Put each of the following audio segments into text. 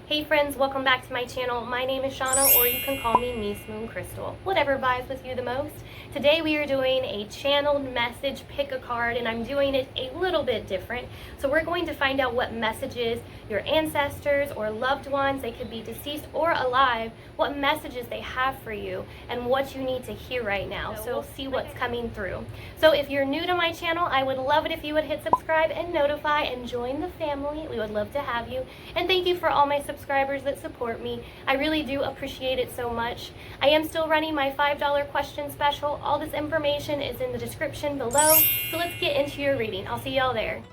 Hey friends, welcome back to my channel. My name is Shauna, or you can call me Mismooncrystal. Whatever vibes with you the most. Today we are doing a channeled message pick a card, and I'm doing it a little bit different. So we're going to find out what messages your ancestors or loved ones, they could be deceased or alive, what messages they have for you and what you need to hear right now. So we'll see what's coming through. So if you're new to my channel, I would love it if you would hit subscribe and notify and join the family. We would love to have you. And thank you for all my subscribers that support me. I really do appreciate it so much. I am still running my $5 question special. All this information is in the description below. So let's get into your reading. I'll see y'all there.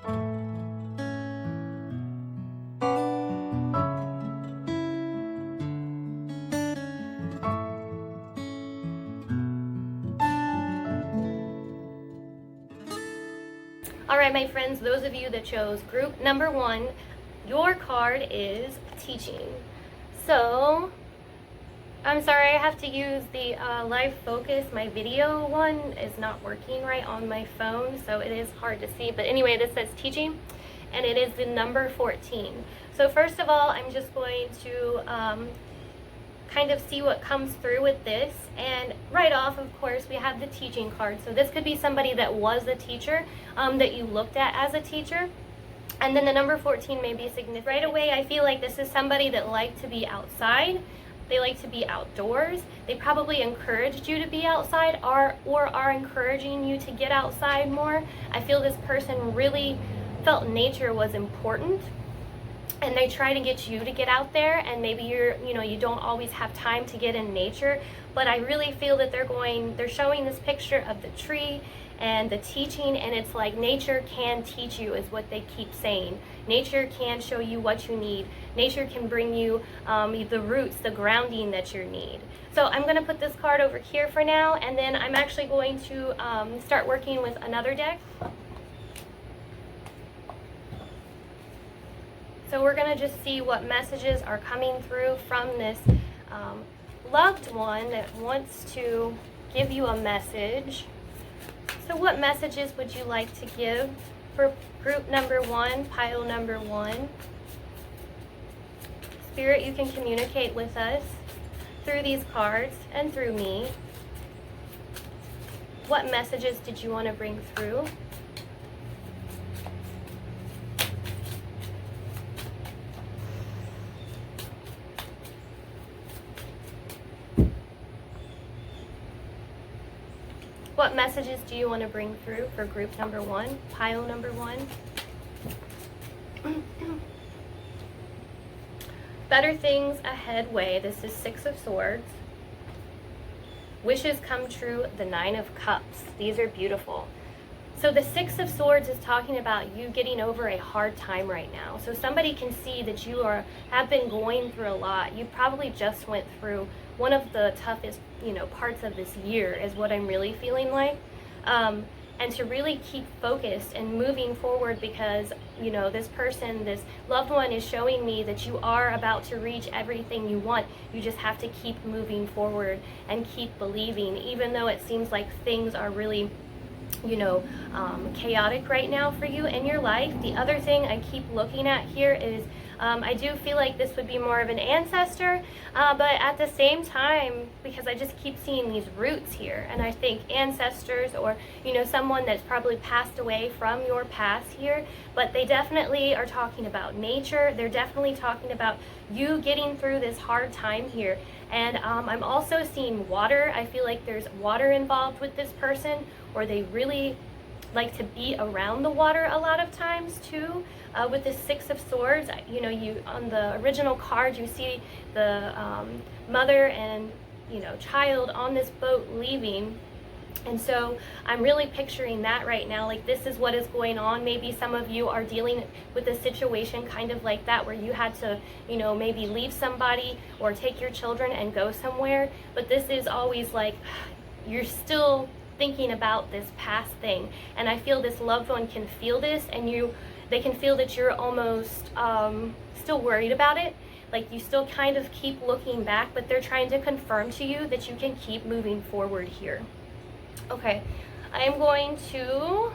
All right, my friends, those of you that chose group number 1, your card is teaching. So, I'm sorry, I have to use the live focus. My video one is not working right on my phone, so it is hard to see. But anyway, this says teaching, and it is the number 14. So first of all, I'm just going to kind of see what comes through with this. And right off, of course, we have the teaching card. So this could be somebody that was a teacher, that you looked at as a teacher. And then the number 14 may be significant. Right away, I feel like this is somebody that liked to be outside. They like to be outdoors. They probably encouraged you to be outside or are encouraging you to get outside more. I feel this person really felt nature was important, and they try to get you to get out there, and maybe you don't always have time to get in nature, but I really feel that they're showing this picture of the tree and the teaching, and it's like nature can teach you is what they keep saying. Nature can show you what you need. Nature can bring you the roots, the grounding that you need. So I'm going to put this card over here for now, and then I'm actually going to start working with another deck. So we're going to just see what messages are coming through from this loved one that wants to give you a message. So what messages would you like to give for group number 1, pile number 1? Spirit, you can communicate with us through these cards and through me. What messages did you want to bring through? What messages do you want to bring through for group number 1, pile number 1? Better things ahead way. This is 6 of Swords. Wishes come true, the 9 of Cups. These are beautiful. So the 6 of Swords is talking about you getting over a hard time right now. So somebody can see that you have been going through a lot. You probably just went through one of the toughest, parts of this year is what I'm really feeling like. And to really keep focused and moving forward, because, this person, this loved one is showing me that you are about to reach everything you want. You just have to keep moving forward and keep believing, even though it seems like things are really chaotic right now for you in your life. The other thing I keep looking at here is I do feel like this would be more of an ancestor, but at the same time, because I just keep seeing these roots here, and I think ancestors or someone that's probably passed away from your past here, but they definitely are talking about nature. They're definitely talking about you getting through this hard time here. And I'm also seeing water. I feel like there's water involved with this person, or they really like to be around the water a lot of times too. With the 6 of Swords, you on the original card, you see the mother and child on this boat leaving. And so I'm really picturing that right now, like this is what is going on. Maybe some of you are dealing with a situation kind of like that, where you had to, maybe leave somebody or take your children and go somewhere. But this is always like, you're still thinking about this past thing. And I feel this loved one can feel this, and they can feel that you're almost still worried about it. Like you still kind of keep looking back, but they're trying to confirm to you that you can keep moving forward here. Okay, I'm going to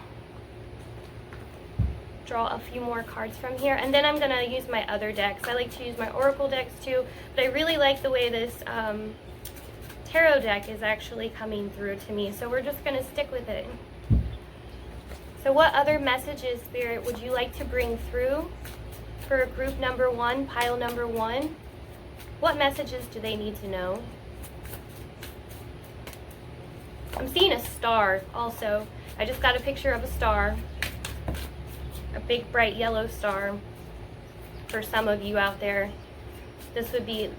draw a few more cards from here, and then I'm going to use my other decks. I like to use my Oracle decks too, but I really like the way this tarot deck is actually coming through to me, so we're just going to stick with it. So what other messages, Spirit, would you like to bring through for group number 1, pile number 1? What messages do they need to know? I'm seeing a star also. I just got a picture of a star. A big bright yellow star. For some of you out there, this would be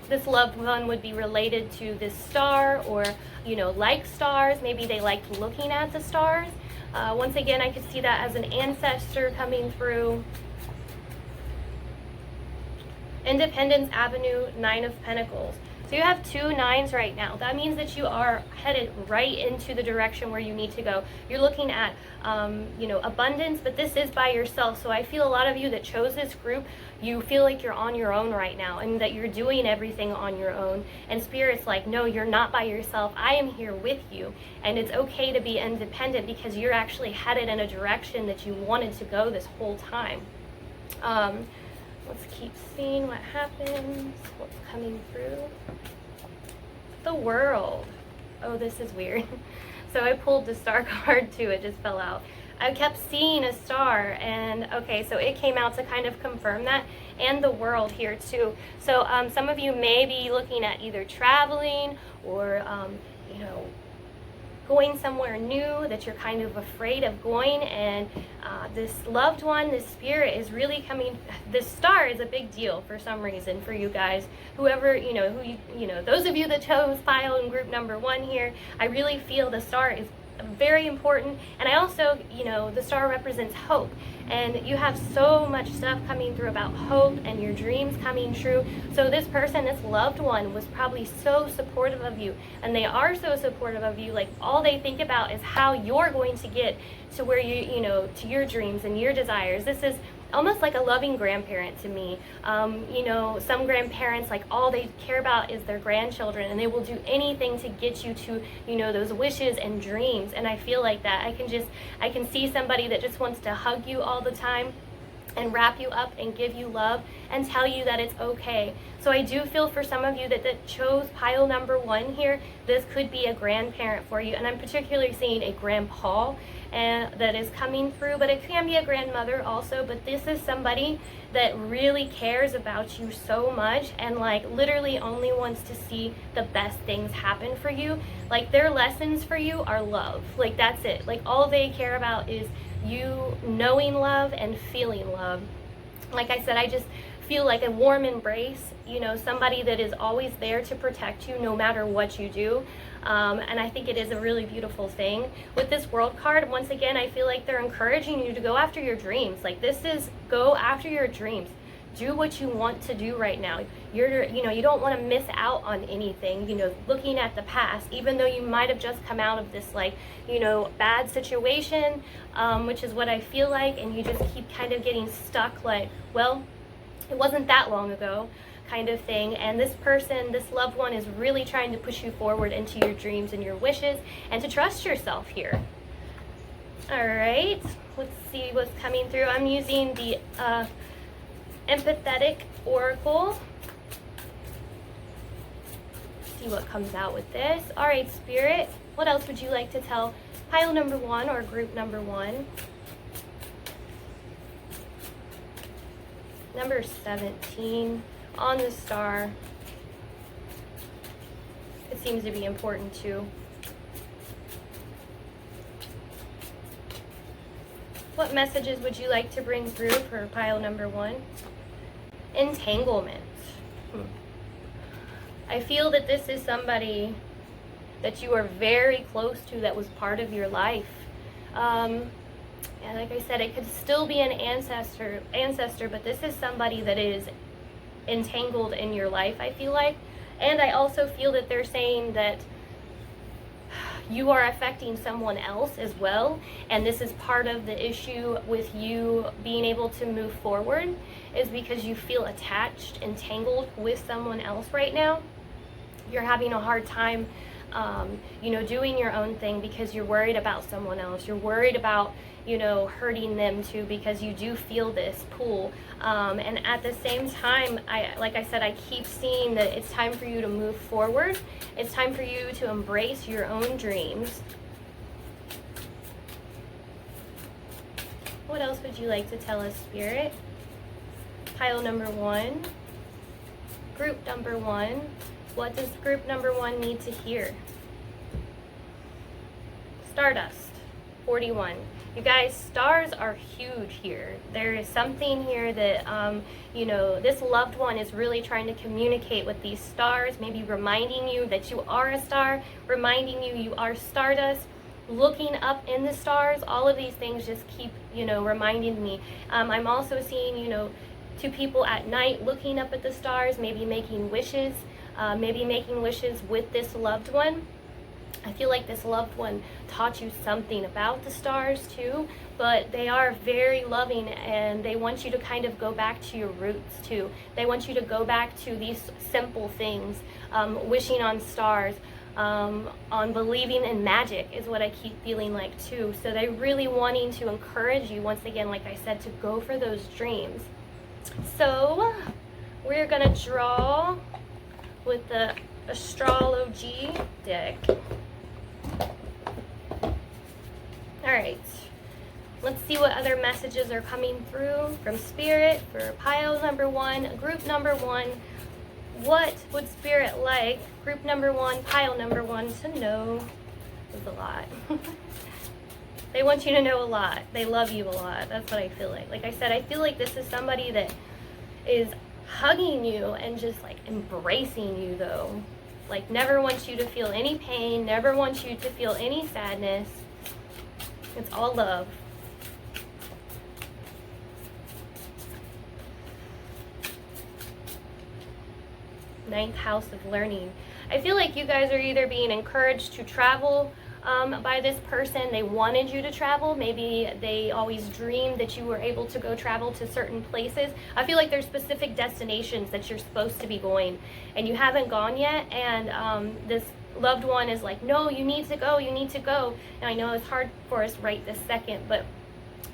this loved one would be related to this star, or you know, like stars. Maybe they liked looking at the stars. Once again, I could see that as an ancestor coming through. Independence Avenue, 9 of Pentacles. So you have 2 9s right now. That means that you are headed right into the direction where you need to go. You're looking at, you know, abundance, but this is by yourself. So I feel a lot of you that chose this group, you feel like you're on your own right now and that you're doing everything on your own. And Spirit's like, no, you're not by yourself. I am here with you. And it's okay to be independent because you're actually headed in a direction that you wanted to go this whole time. Let's keep seeing what happens, what's coming through. The World. Oh, this is weird. So I pulled the star card too, it just fell out. I kept seeing a star, and okay, so it came out to kind of confirm that, and the World here too. So some of you may be looking at either traveling or, you know, going somewhere new that you're kind of afraid of going, and this loved one, this spirit is really coming. This star is a big deal for some reason for you guys. Whoever, you know, who you know, those of you that chose pile in group number 1 here, I really feel the star is very important. And I also, you know, the star represents hope, and you have so much stuff coming through about hope and your dreams coming true. So this person, this loved one, was probably so supportive of you, and they are so supportive of you. Like, all they think about is how you're going to get to where you know, to your dreams and your desires. This is almost like a loving grandparent to me. You know, some grandparents, like, all they care about is their grandchildren, and they will do anything to get you to, you know, those wishes and dreams. And I feel like that. I can see somebody that just wants to hug you all the time and wrap you up and give you love and tell you that it's okay. So I do feel for some of you that chose pile number 1 here, this could be a grandparent for you. And I'm particularly seeing a grandpa and that is coming through, but it can be a grandmother also. But this is somebody that really cares about you so much, and like literally only wants to see the best things happen for you. Like, their lessons for you are love. Like, that's it. Like, all they care about is you knowing love and feeling love. Like I said, I just feel like a warm embrace, you know, somebody that is always there to protect you no matter what you do. And I think it is a really beautiful thing. With this World card, once again, I feel like they're encouraging you to go after your dreams. Like, this is go after your dreams. Do what you want to do right now. You know, you don't want to miss out on anything, you know, looking at the past, even though you might have just come out of this, like, you know, bad situation, which is what I feel like, and you just keep kind of getting stuck, like, well, it wasn't that long ago, kind of thing. And this person, this loved one, is really trying to push you forward into your dreams and your wishes, and to trust yourself here. All right, let's see what's coming through. I'm using the empathetic oracle. See what comes out with this. All right, Spirit, what else would you like to tell pile number 1 or group number 1? Number 17 on the star. It seems to be important too. What messages would you like to bring through for pile number 1? Entanglement. I feel that this is somebody that you are very close to, that was part of your life. And like I said, it could still be an ancestor, but this is somebody that is entangled in your life, I feel like. And I also feel that they're saying that you are affecting someone else as well, and this is part of the issue with you being able to move forward, is because you feel attached, entangled with someone else right now. You're having a hard time you know, doing your own thing because you're worried about someone else. You're worried about, you know, hurting them too, because you do feel this pull. And at the same time, like I said, I keep seeing that it's time for you to move forward. It's time for you to embrace your own dreams. What else would you like to tell us, Spirit? Pile number 1. Group number 1. What does group number 1 need to hear? Stardust, 41. You guys, stars are huge here. There is something here that, you know, this loved one is really trying to communicate with these stars, maybe reminding you that you are a star, reminding you you are stardust, looking up in the stars. All of these things just keep, you know, reminding me. I'm also seeing, you know, 2 people at night looking up at the stars, maybe making wishes with this loved one. I feel like this loved one taught you something about the stars too, but they are very loving and they want you to kind of go back to your roots too. They want you to go back to these simple things, wishing on stars, on believing in magic is what I keep feeling like too. So they're really wanting to encourage you, once again, like I said, to go for those dreams. So we're gonna draw with the Astrology deck. Alright, let's see what other messages are coming through from Spirit for pile number 1, group number 1. What would Spirit like group number 1, pile number 1 to know? Is a lot. They want you to know a lot. They love you a lot. That's what I feel like. Like I said, I feel like this is somebody that is hugging you and just like embracing you though. Like never wants you to feel any pain, never wants you to feel any sadness. It's all love. Ninth house of learning. I feel like you guys are either being encouraged to travel by this person. They wanted you to travel. Maybe they always dreamed that you were able to go travel to certain places. I feel like there's specific destinations that you're supposed to be going and you haven't gone yet, and this loved one is like, no, you need to go, you need to go. And I know it's hard for us right this second, but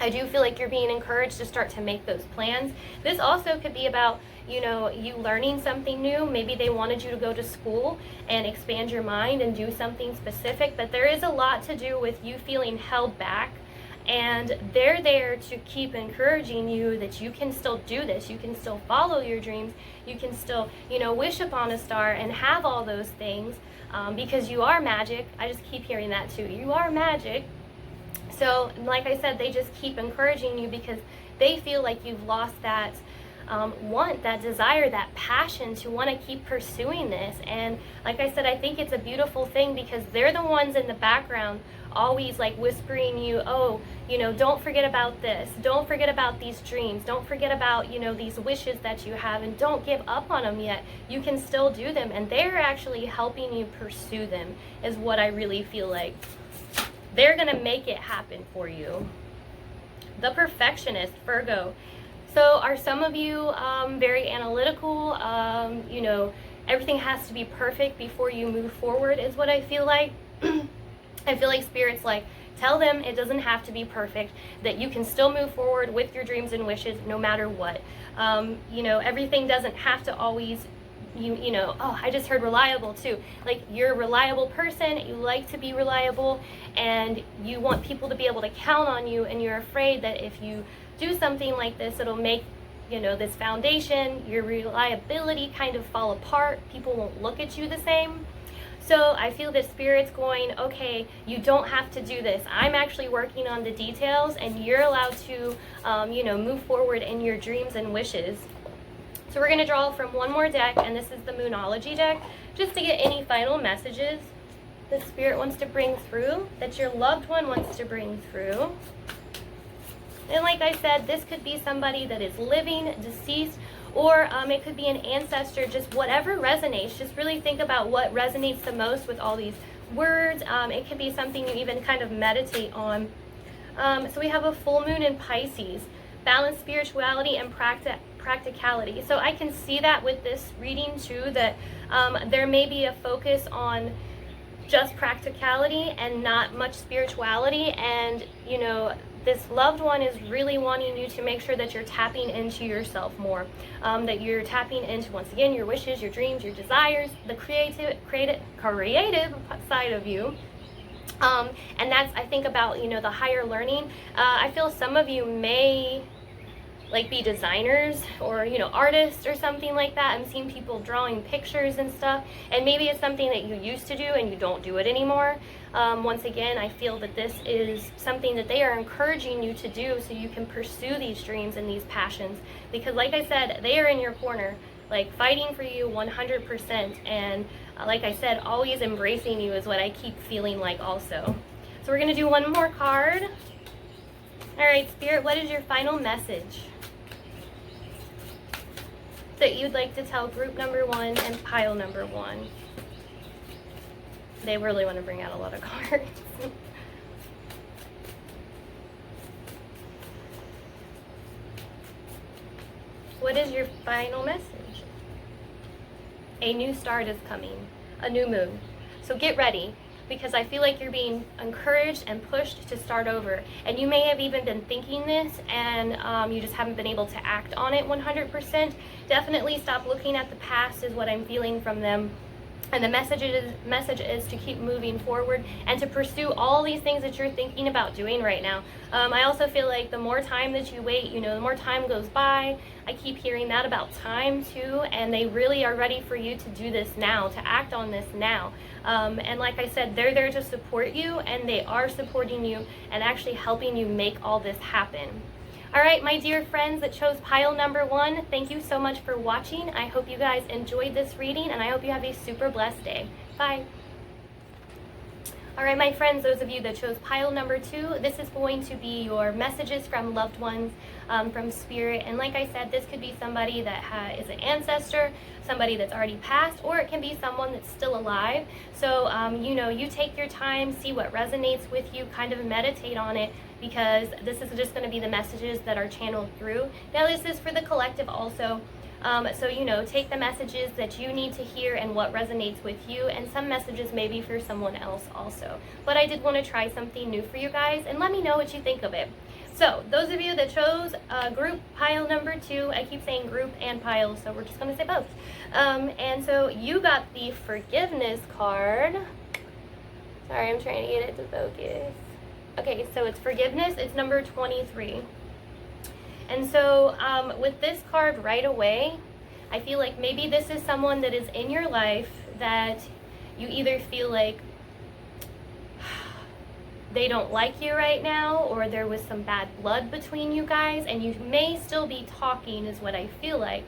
I do feel like you're being encouraged to start to make those plans. This also could be about, you know, you learning something new. Maybe they wanted you to go to school and expand your mind and do something specific, but there is a lot to do with you feeling held back, and they're there to keep encouraging you that you can still do this. You can still follow your dreams. You can still, you know, wish upon a star and have all those things, because you are magic. I just keep hearing that too. You are magic. So like I said, they just keep encouraging you because they feel like you've lost that want, that desire, that passion to want to keep pursuing this. And like I said, I think it's a beautiful thing because they're the ones in the background always like whispering you, oh, you know, don't forget about this, don't forget about these dreams, don't forget about, you know, these wishes that you have, and don't give up on them yet. You can still do them, and they're actually helping you pursue them is what I really feel like. They're gonna make it happen for you. The Perfectionist, Virgo. So are some of you very analytical? You know, everything has to be perfect before you move forward is what I feel like. I feel like Spirit's like, tell them it doesn't have to be perfect, that you can still move forward with your dreams and wishes no matter what. You know, everything doesn't have to always, you know, oh, I just heard reliable too. Like, you're a reliable person, you like to be reliable, and you want people to be able to count on you, and you're afraid that if you do something like this, it'll make, you know, this foundation, your reliability kind of fall apart. People won't look at you the same. So I feel that Spirit's going, okay, you don't have to do this. I'm actually working on the details, and you're allowed to, you know, move forward in your dreams and wishes. So we're going to draw from one more deck, and this is the Moonology deck, just to get any final messages the Spirit wants to bring through, that your loved one wants to bring through. And like I said, this could be somebody that is living, deceased, or it could be an ancestor, just whatever resonates. Just really think about what resonates the most with all these words. It could be something you even kind of meditate on. So we have a full moon in Pisces, balance spirituality and practicality. So I can see that with this reading too, that there may be a focus on just practicality and not much spirituality. And you know, this loved one is really wanting you to make sure that you're tapping into yourself more, that you're tapping into, once again, your wishes, your dreams, your desires, the creative side of you. And that's, I think about, you know, the higher learning. I feel some of you may like be designers or, you know, artists or something like that. I'm seeing people drawing pictures and stuff, and maybe it's something that you used to do and you don't do it anymore. Once again, I feel that this is something that they are encouraging you to do so you can pursue these dreams and these passions, because like I said, they are in your corner, like fighting for you 100%, and like I said, always embracing you is what I keep feeling like also. So we're going to do one more card. All right, Spirit, what is your final message that you'd like to tell group number 1 and pile number 1? They really want to bring out a lot of cards. What is your final message? A new start is coming, a new moon. So get ready, because I feel like you're being encouraged and pushed to start over. And you may have even been thinking this and you just haven't been able to act on it 100%. Definitely stop looking at the past is what I'm feeling from them. And the message is to keep moving forward and to pursue all these things that you're thinking about doing right now. I also feel like the more time that you wait, you know, the more time goes by. I keep hearing that about time too, and they really are ready for you to do this now, to act on this now. And like I said, they're there to support you, and they are supporting you and actually helping you make all this happen. All right, my dear friends that chose pile number 1, thank you so much for watching. I hope you guys enjoyed this reading, and I hope you have a super blessed day. Bye. All right, my friends, those of you that chose pile number 2, this is going to be your messages from loved ones, from Spirit. And like I said, this could be somebody that is an ancestor, somebody that's already passed, or it can be someone that's still alive. So, you know, you take your time, see what resonates with you, kind of meditate on it, because this is just going to be the messages that are channeled through. Now, this is for the collective also. So, you know, take the messages that you need to hear and what resonates with you, and some messages maybe for someone else also. But I did want to try something new for you guys, and let me know what you think of it. So, those of you that chose group pile number 2, I keep saying group and pile, so we're just going to say both. And so you got the forgiveness card. Sorry, I'm trying to get it to focus. Okay, so it's forgiveness. It's number 23. And so with this card right away, I feel like maybe this is someone that is in your life that you either feel like they don't like you right now, or there was some bad blood between you guys, and you may still be talking is what I feel like.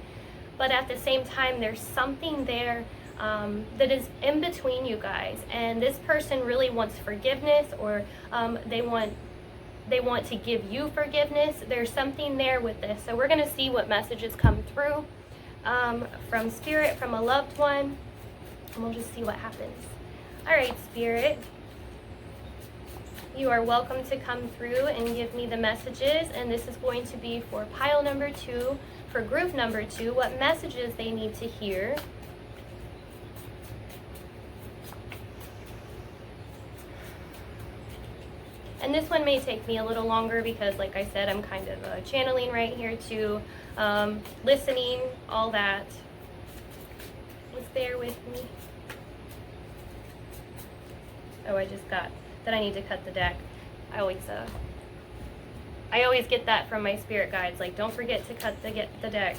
But at the same time, there's something there that is in between you guys, and this person really wants forgiveness, or they want to give you forgiveness. There's something there with this. So we're going to see what messages come through from Spirit, from a loved one, and we'll just see what happens. All right, Spirit, you are welcome to come through and give me the messages, and this is going to be for pile number 2, for group number 2, what messages they need to hear. And this one may take me a little longer because, like I said, I'm kind of channeling right here too, listening, all that. Just bear with me. Oh, I just got that I need to cut the deck. I always get that from my spirit guides, like, don't forget to cut the deck.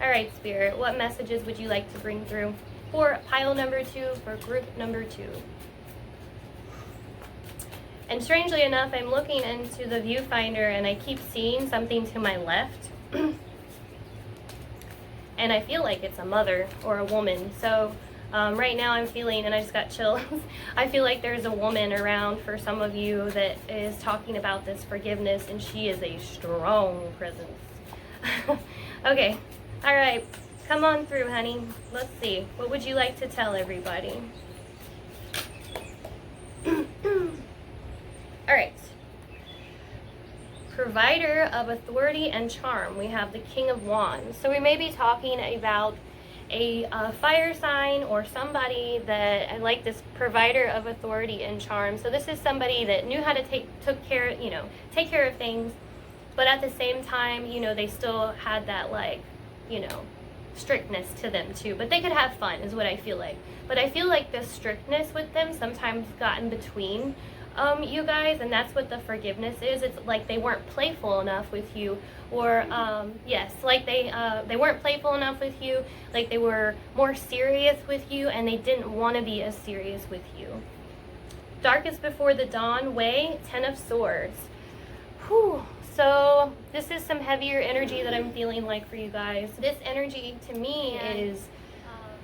All right, Spirit, what messages would you like to bring through for pile number 2, for group number 2? And strangely enough, I'm looking into the viewfinder and I keep seeing something to my left. And I feel like it's a mother or a woman. So right now I'm feeling, and I just got chills, I feel like there's a woman around for some of you that is talking about this forgiveness, and she is a strong presence. Okay, all right, come on through, honey. Let's see. What would you like to tell everybody? All right. Provider of authority and charm. We have the King of Wands. So we may be talking about a fire sign or somebody that, like this provider of authority and charm. So this is somebody that knew how to take care of things, but at the same time, they still had that, like, strictness to them too. But they could have fun, is what I feel like. But I feel like the strictness with them sometimes got in between you guys, and that's what the forgiveness is. It's like they weren't playful enough with you, or yes, like they weren't playful enough with you, like they were more serious with you, and they didn't want to be as serious with you. Darkest before the dawn way, 10 of Swords. Whew. So this is some heavier energy that I'm feeling like for you guys. This energy to me is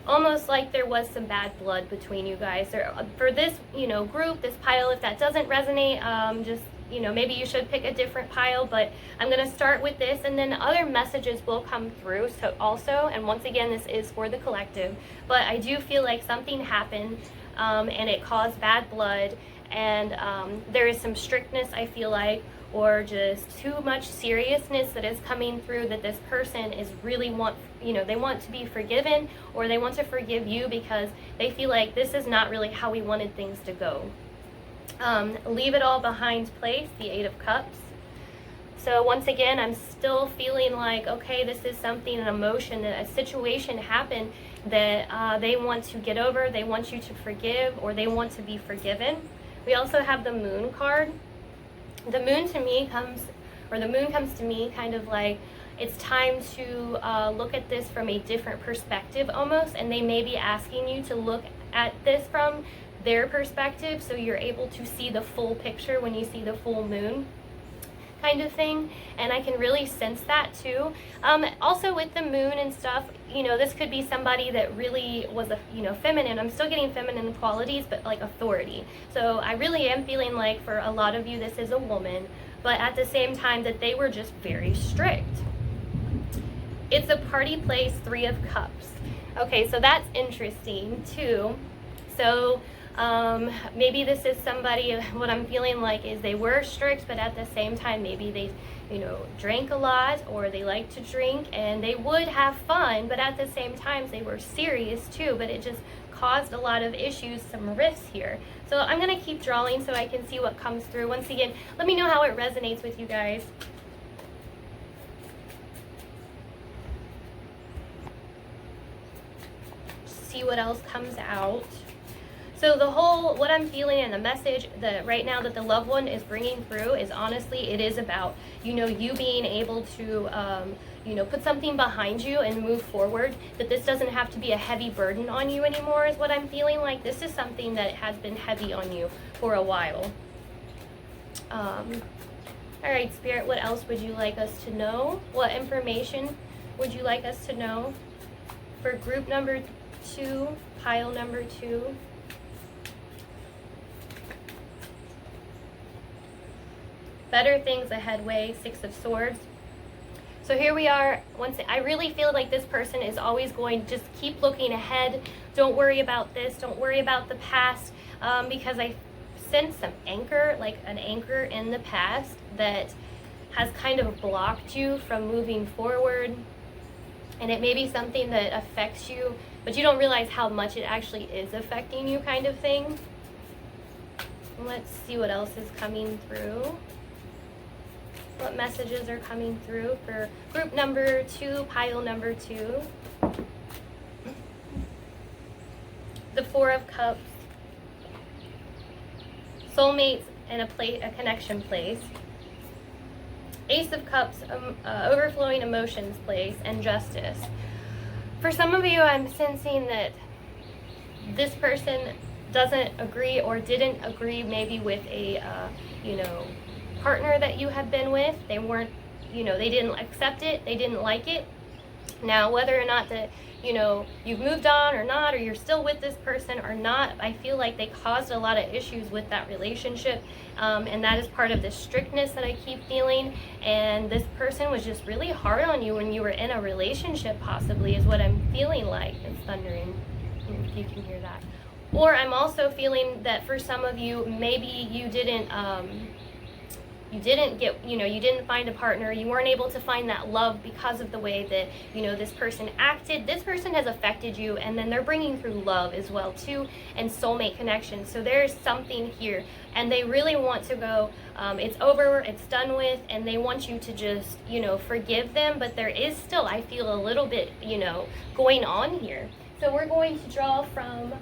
almost like there was some bad blood between you guys. For this, group, this pile, if that doesn't resonate, just, maybe you should pick a different pile, but I'm going to start with this, and then other messages will come through so also, and once again, this is for the collective, but I do feel like something happened, and it caused bad blood, and there is some strictness, I feel like, or just too much seriousness that is coming through, that this person is really they want to be forgiven, or they want to forgive you because they feel like this is not really how we wanted things to go. Leave it all behind place, the 8 of Cups. So once again, I'm still feeling like, okay, this is something, an emotion, that a situation happened that they want to get over, they want you to forgive, or they want to be forgiven. We also have the Moon card. The moon comes to me kind of like it's time to look at this from a different perspective almost, and they may be asking you to look at this from their perspective so you're able to see the full picture when you see the full moon kind of thing, and I can really sense that too. Also with the moon and stuff, this could be somebody that really was feminine. I'm still getting feminine qualities, but like authority. So I really am feeling like for a lot of you this is a woman, but at the same time that they were just very strict. It's a party place, 3 of Cups. Okay, so that's interesting too. So maybe this is somebody, what I'm feeling like is they were strict, but at the same time maybe they drank a lot, or they like to drink, and they would have fun, but at the same time they were serious too, but it just caused a lot of issues, some rifts here. So I'm going to keep drawing so I can see what comes through. Once again, let me know how it resonates with you guys. See what else comes out. So what I'm feeling and the message that right now that the loved one is bringing through is, honestly, it is about, you being able to, put something behind you and move forward, that this doesn't have to be a heavy burden on you anymore is what I'm feeling like. This is something that has been heavy on you for a while. All right, Spirit, what else would you like us to know? What information would you like us to know for group number 2, pile number 2? Better things ahead way, 6 of Swords. So here we are. I really feel like this person is always going to just keep looking ahead. Don't worry about this. Don't worry about the past, because I sense some anchor, like an anchor in the past that has kind of blocked you from moving forward. And it may be something that affects you, but you don't realize how much it actually is affecting you, kind of thing. Let's see what else is coming through. What messages are coming through for group number 2, pile number 2. The 4 of Cups. Soulmates in a connection place. Ace of Cups, overflowing emotions place, and Justice. For some of you, I'm sensing that this person doesn't agree or didn't agree maybe with a, partner that you have been with. They weren't, they didn't accept it, they didn't like it. Now, whether or not that, you've moved on or not, or you're still with this person or not, I feel like they caused a lot of issues with that relationship, and that is part of the strictness that I keep feeling, and this person was just really hard on you when you were in a relationship, possibly, is what I'm feeling like. It's thundering, if you can hear that. Or I'm also feeling that for some of you, maybe you didn't, you didn't get, you didn't find a partner, you weren't able to find that love because of the way that, this person acted. This person has affected you, and then they're bringing through love as well too, and soulmate connection. So there's something here, and they really want to go, it's over, it's done with, and they want you to just, forgive them, but there is still, I feel, a little bit, going on here. So we're going to draw from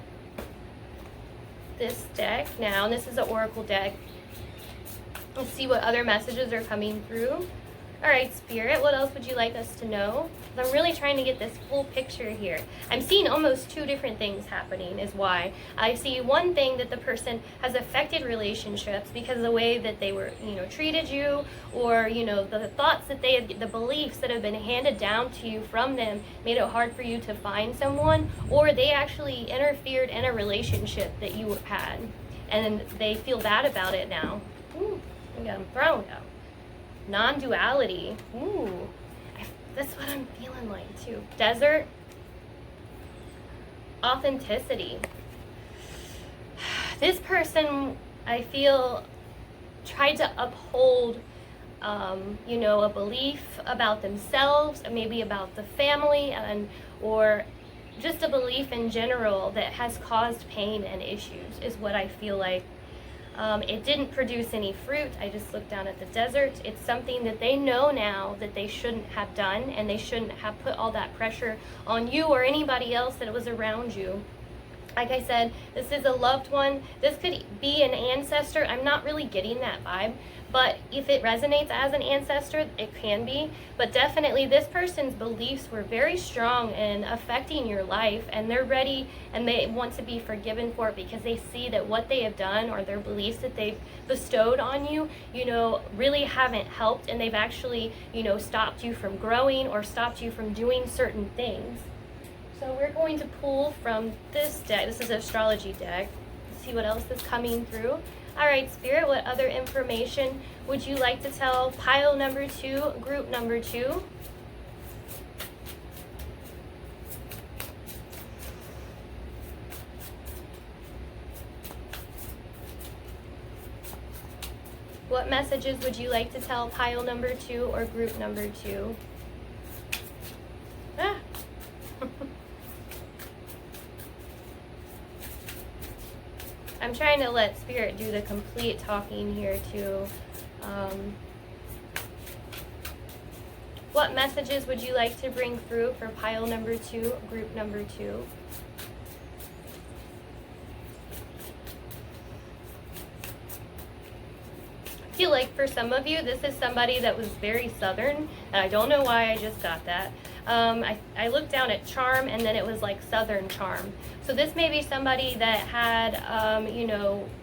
this deck now, and this is an oracle deck. Let's see what other messages are coming through. All right, Spirit, what else would you like us to know? I'm really trying to get this full picture here. I'm seeing almost two different things happening is why. I see one thing, that the person has affected relationships because of the way that they were, treated you, or, the thoughts that they had, the beliefs that have been handed down to you from them made it hard for you to find someone, or they actually interfered in a relationship that you had, and they feel bad about it now. Ooh, I got them thrown out. Non-duality. Ooh, that's what I'm feeling like too. Desert. Authenticity. This person, I feel, tried to uphold, a belief about themselves, maybe about the family, or just a belief in general that has caused pain and issues, is what I feel like. It didn't produce any fruit. I just looked down at the desert. It's something that they know now that they shouldn't have done, and they shouldn't have put all that pressure on you or anybody else that was around you. Like I said, this is a loved one. This could be an ancestor. I'm not really getting that vibe, but if it resonates as an ancestor, it can be. But definitely this person's beliefs were very strong in affecting your life, and they're ready and they want to be forgiven for it because they see that what they have done, or their beliefs that they've bestowed on you, really haven't helped, and they've actually, stopped you from growing or stopped you from doing certain things. So we're going to pull from this deck. This is an astrology deck. Let's see what else is coming through. All right, Spirit, what other information would you like to tell pile number 2, group number 2? What messages would you like to tell pile number 2 or group number 2? Ah. I'm trying to let Spirit do the complete talking here too. What messages would you like to bring through for pile number 2, group number 2? I feel like for some of you, this is somebody that was very southern, and I don't know why I just got that. I looked down at charm, and then it was like southern charm. So this may be somebody that had,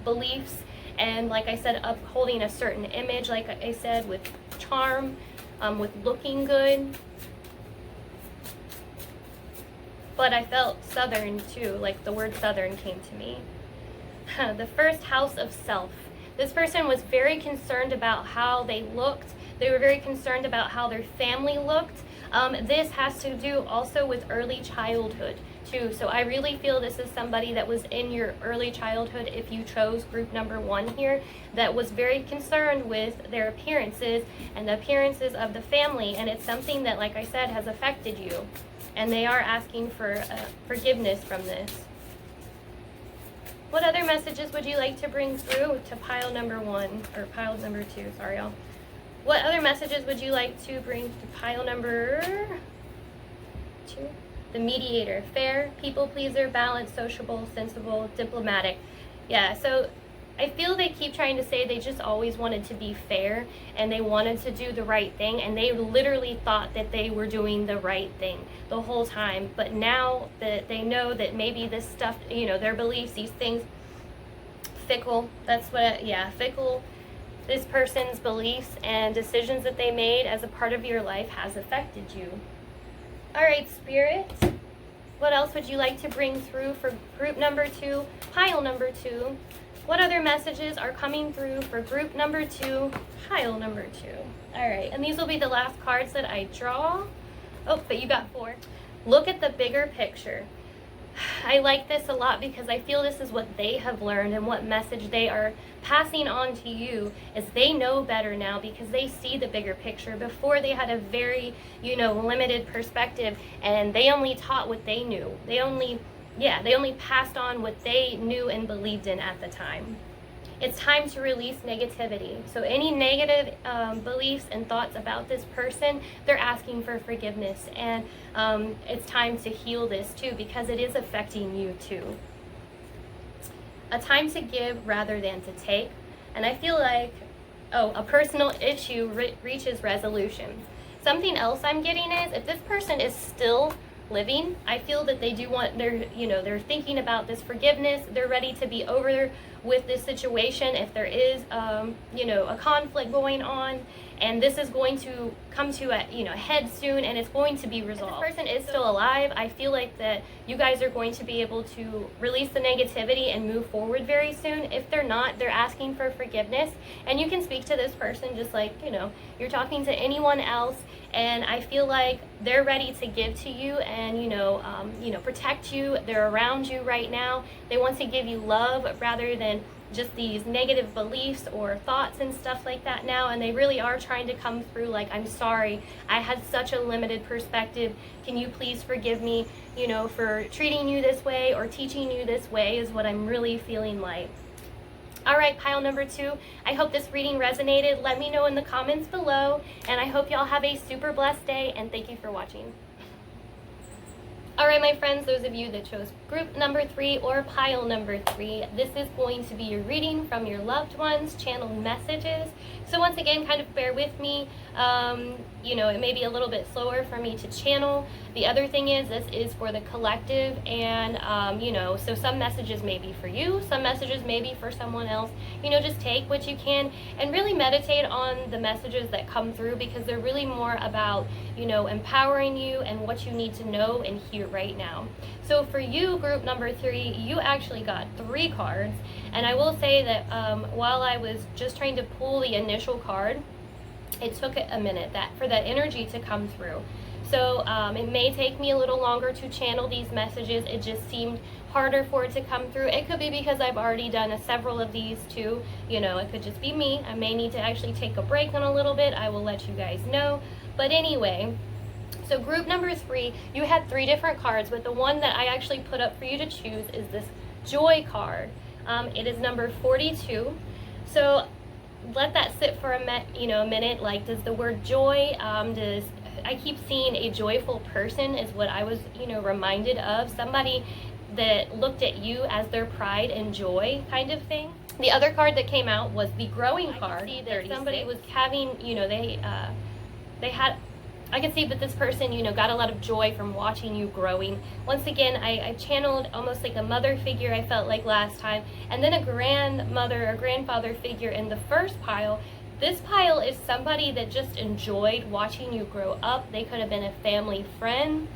beliefs, and like I said, upholding a certain image, like I said, with charm, with looking good. But I felt southern too, like the word southern came to me. The first house of self. This person was very concerned about how they looked. They were very concerned about how their family looked. This has to do also with early childhood too. So I really feel this is somebody that was in your early childhood, if you chose group number 1 here, that was very concerned with their appearances and the appearances of the family. And it's something that, like I said, has affected you. And they are asking for forgiveness from this. What other messages would you like to bring through to pile number 1, or pile number 2, sorry y'all. What other messages would you like to bring to pile number 2? The mediator, fair, people pleaser, balanced, sociable, sensible, diplomatic. Yeah, so I feel they keep trying to say they just always wanted to be fair, and they wanted to do the right thing, and they literally thought that they were doing the right thing the whole time. But now that they know that maybe this stuff, their beliefs, these things, fickle, that's what, fickle. This person's beliefs and decisions that they made as a part of your life has affected you. All right, Spirit, what else would you like to bring through for group number 2, pile number 2? What other messages are coming through for group number 2, pile number 2? All right, and these will be the last cards that I draw. Oh, but you got 4. Look at the bigger picture. I like this a lot because I feel this is what they have learned, and what message they are passing on to you is they know better now because they see the bigger picture. Before, they had a very, limited perspective, and they only taught what they knew. They only passed on what they knew and believed in at the time. It's time to release negativity. So any negative beliefs and thoughts about this person, they're asking for forgiveness. And it's time to heal this too, because it is affecting you too. A time to give rather than to take. And I feel like, a personal issue reaches resolution. Something else I'm getting is, if this person is still living, I feel that they do want, they're thinking about this forgiveness. They're ready to be over with this situation. If there is, a conflict going on, and this is going to come to a head soon, and it's going to be resolved. If this person is still alive, I feel like that you guys are going to be able to release the negativity and move forward very soon. If they're not, they're asking for forgiveness, and you can speak to this person just like you're talking to anyone else. And I feel like they're ready to give to you and protect you. They're around you right now. They want to give you love rather than just these negative beliefs or thoughts and stuff like that now. And they really are trying to come through like, I'm sorry, I had such a limited perspective. Can you please forgive me, for treating you this way or teaching you this way, is what I'm really feeling like. All right, pile number 2. I hope this reading resonated. Let me know in the comments below, and I hope y'all have a super blessed day, and thank you for watching. All right, my friends, those of you that chose group number 3 or pile number 3, this is going to be your reading from your loved ones, channeled messages. So once again, kind of bear with me. It may be a little bit slower for me to channel. The other thing is, this is for the collective, and so some messages may be for you, some messages may be for someone else. Just take what you can and really meditate on the messages that come through, because they're really more about empowering you and what you need to know and hear right now. So for you, group number 3, you actually got 3 cards, and I will say that while I was just trying to pull the initial card, it took a minute for that energy to come through. So it may take me a little longer to channel these messages. It just seemed harder for it to come through. It could be because I've already done several of these too. It could just be me. I may need to actually take a break on a little bit. I will let you guys know. But anyway, so group number 3, you had 3 different cards, but the one that I actually put up for you to choose is this Joy card. It is number 42. So let that sit for a minute. Like, does the word joy, I keep seeing a joyful person is what I was, reminded of. Somebody that looked at you as their pride and joy kind of thing. The other card that came out was the growing card. I can see that somebody was having, I can see that this person, got a lot of joy from watching you growing. Once again, I channeled almost like a mother figure, I felt like last time, and then a grandmother or grandfather figure in the first pile. This pile is somebody that just enjoyed watching you grow up. They could have been a family friend,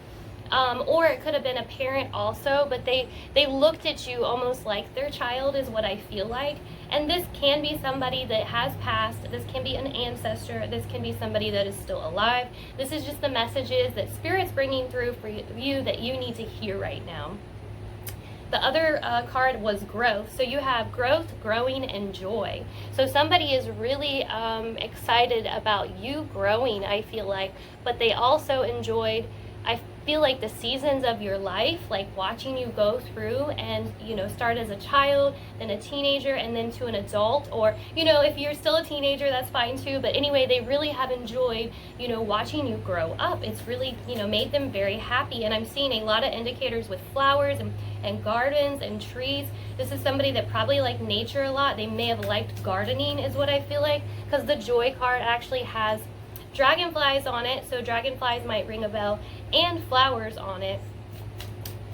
or it could have been a parent also, but they looked at you almost like their child, is what I feel like. And this can be somebody that has passed. This can be an ancestor. This can be somebody that is still alive. This is just the messages that Spirit's bringing through for you that you need to hear right now. The other card was growth. So you have growth, growing, and joy. So somebody is really excited about you growing, I feel like, but they also enjoyed, I feel like, the seasons of your life, like watching you go through and, start as a child, then a teenager, and then to an adult. Or, if you're still a teenager, that's fine too. But anyway, they really have enjoyed, watching you grow up. It's really, made them very happy. And I'm seeing a lot of indicators with flowers and gardens and trees. This is somebody that probably liked nature a lot. They may have liked gardening, is what I feel like, because the joy card actually has dragonflies on it, so dragonflies might ring a bell, and flowers on it.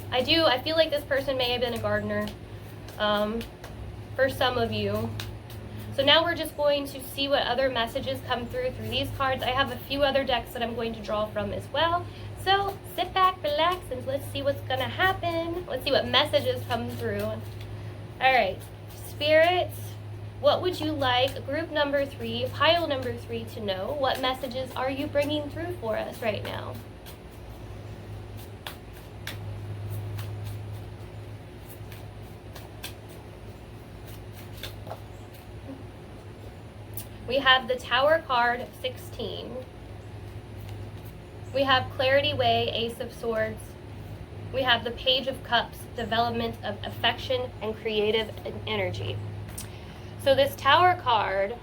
I feel like this person may have been a gardener for some of you. So now we're just going to see what other messages come through these cards. I have a few other decks that I'm going to draw from as well. So sit back, relax, and let's see what's going to happen. Let's see what messages come through. All right, Spirit, what would you like group number 3, pile number 3 to know? What messages are you bringing through for us right now? We have the Tower card, 16. We have Clarity Way, Ace of Swords. We have the Page of Cups, development of affection and creative energy. So this Tower card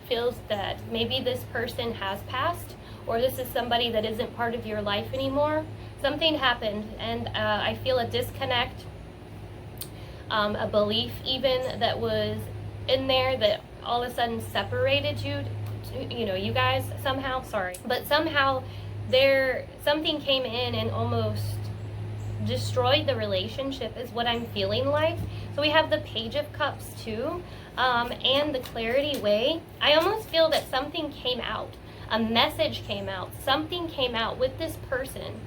feels that maybe this person has passed, or this is somebody that isn't part of your life anymore. Something happened, and I feel a disconnect, a belief even that was in there that all of a sudden separated you, you guys somehow, sorry. But somehow something came in and almost destroyed the relationship is what I'm feeling like. So we have the Page of Cups too, and the Clarity Way. I almost feel that something came out, a message came out, something came out with this person,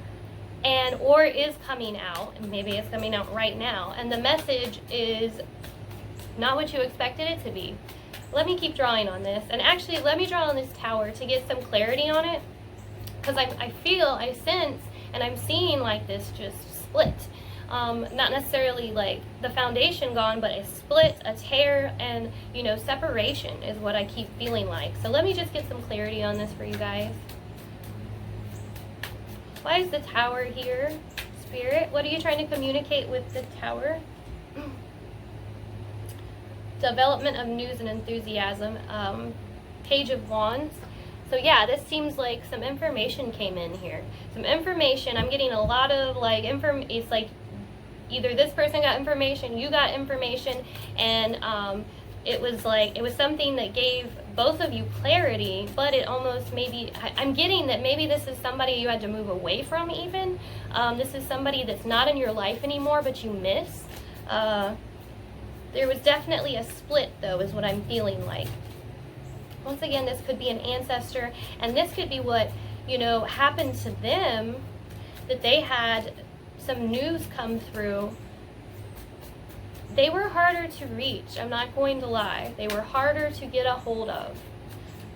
and or is coming out, and maybe it's coming out right now, and the message is not what you expected it to be. Let me keep drawing on this, and actually let me draw on this Tower to get some clarity on it, because I sense, and I'm seeing like this just split. Not necessarily like the foundation gone, but a split, a tear, and separation is what I keep feeling like. So let me just get some clarity on this for you guys. Why is the Tower here? Spirit, what are you trying to communicate with the Tower? Development of news and enthusiasm. Page of Wands. So yeah, this seems like some information came in here. Some information. I'm getting a lot of like it's like either this person got information, you got information, and it was something that gave both of you clarity, but it almost maybe, I'm getting that maybe this is somebody you had to move away from even. This is somebody that's not in your life anymore, but you miss. There was definitely a split though, is what I'm feeling like. Once again, this could be an ancestor, and this could be what, happened to them, that they had some news come through. They were harder to reach, I'm not going to lie. They were harder to get a hold of.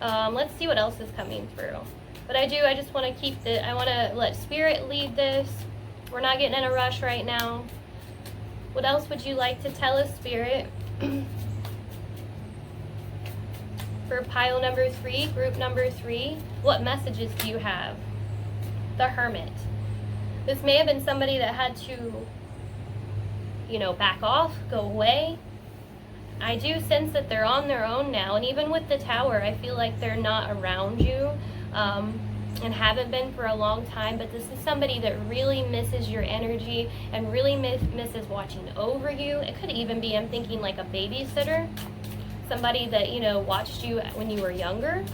Let's see what else is coming through. But I just want to keep I want to let Spirit lead this. We're not getting in a rush right now. What else would you like to tell us, Spirit? For pile number 3, group number 3, what messages do you have? The Hermit. This may have been somebody that had to, back off, go away. I do sense that they're on their own now, and even with the Tower, I feel like they're not around you, and haven't been for a long time, but this is somebody that really misses your energy and really misses watching over you. It could even be, I'm thinking, like a babysitter. Somebody that, watched you when you were younger.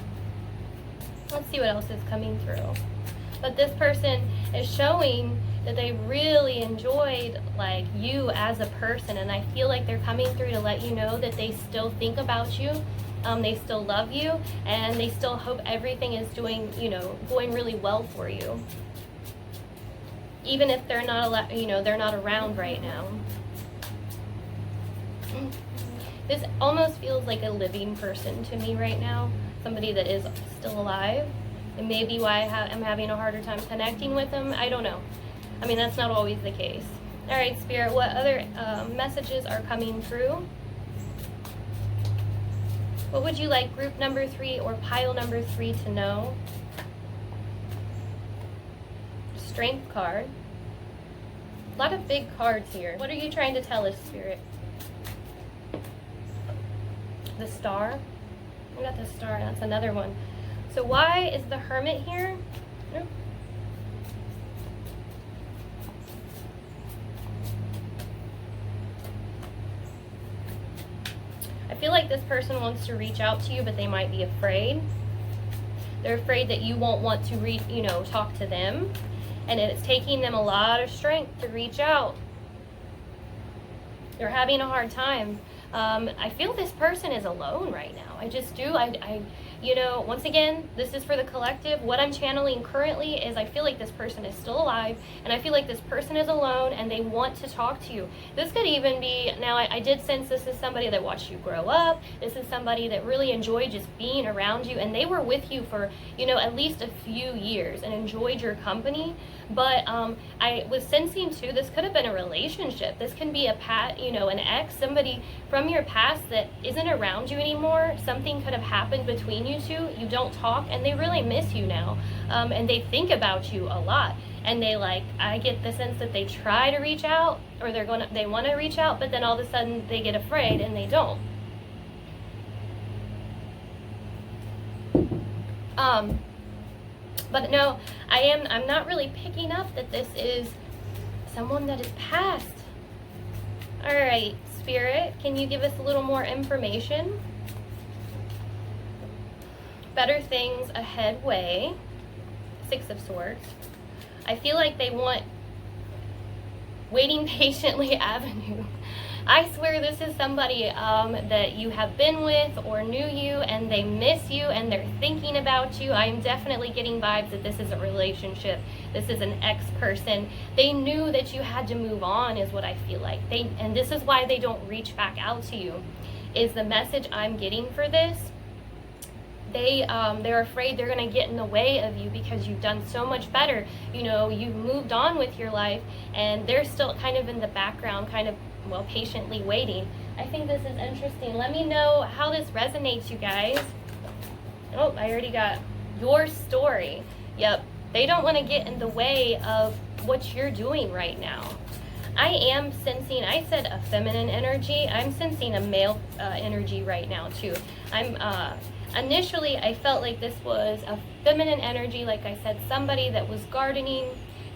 Let's see what else is coming through. But this person is showing that they really enjoyed, like, you as a person. And I feel like they're coming through to let you know that they still think about you. They still love you. And they still hope everything is going really well for you. Even if they're not, they're not around right now. This almost feels like a living person to me right now. Somebody that is still alive. And maybe why I'm having a harder time connecting with them. I don't know. I mean, that's not always the case. All right, Spirit, what other messages are coming through? What would you like group number 3 or pile number 3 to know? Strength card. A lot of big cards here. What are you trying to tell us, Spirit? The Star? Not the Star, that's another one. So why is the Hermit here? I feel like this person wants to reach out to you, but they might be afraid. They're afraid that you won't want to talk to them. And it's taking them a lot of strength to reach out. They're having a hard time. I feel this person is alone right now. I just do. You know, once again, this is for the collective. What I'm channeling currently is I feel like this person is still alive, and I feel like this person is alone and they want to talk to you. This could even be, now I did sense this is somebody that watched you grow up. This is somebody that really enjoyed just being around you, and they were with you for, you know, at least a few years and enjoyed your company. But I was sensing too, this could have been a relationship. This can be an ex, somebody from your past that isn't around you anymore. Something could have happened between you two. You don't talk, and they really miss you now, and they think about you a lot. And I get the sense that they try to reach out, or they want to reach out, but then all of a sudden they get afraid and they don't. But no, I'm not really picking up that this is someone that is past. All right, Spirit, can you give us a little more information? Better things ahead way. 6 of Swords. I feel like they want waiting patiently avenue. I swear this is somebody that you have been with or knew you, and they miss you and they're thinking about you. I'm definitely getting vibes that this is a relationship. This is an ex-person. They knew that you had to move on is what I feel like. And this is why they don't reach back out to you, is the message I'm getting for this. They're afraid they're going to get in the way of you because you've done so much better. You know, you've moved on with your life, and they're still kind of in the background, patiently waiting. I think this is interesting. Let me know how this resonates, you guys. Oh, I already got your story. Yep. They don't want to get in the way of what you're doing right now. I am sensing, I said a feminine energy. I'm sensing a male energy right now, too. Initially, I felt like this was a feminine energy, like I said, somebody that was gardening,